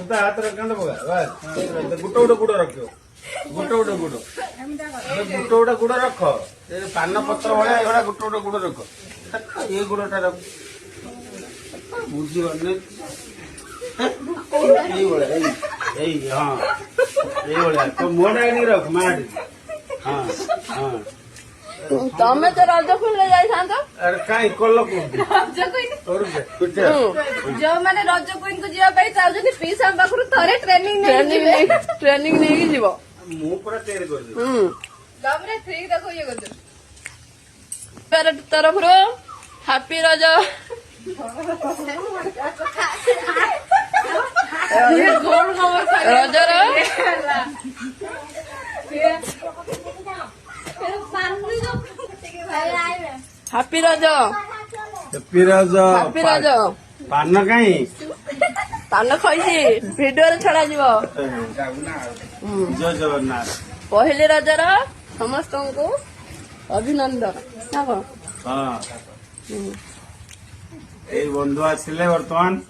सीधा हाथ रखना बस गुट गुट गुड़ रखियो गुट गुट गुड़ गुट गुट गुड़ रख पान पत्र भाया ये गुट गुट गुड़ रख ये गुड़टा रख बुझी हाँ ये तो मोड़ा रख मार हाँ हाँ तमें तो रज क्वीन ले जाइथा अरे कहीं कल रज क्वीन जो मैंने रज क्वीन को जीवा चाहते प्लीज हम पाखु थे ट्रेनिंग नहीं जीव मु पूरा तैयारी कर तमरे फ्री देखो ये कर तरफ हैप्पी रज रजर हैप्पी रज हैप्पी रज पान कहीं पान खाई भिडियो छड़ा जीव जय जगन्नाथ पहले रजर समस्त को अभिनंदन हाँ ये बंधु आसिले बर्तमान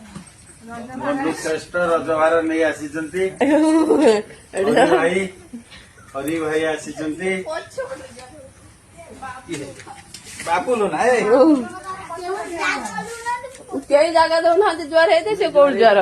बंधु श्रेष्ठ रजभार नहीं आसी हरि भाई आसी बापुलो ना कई जगह दौना ज्वर है से कौन ज्वर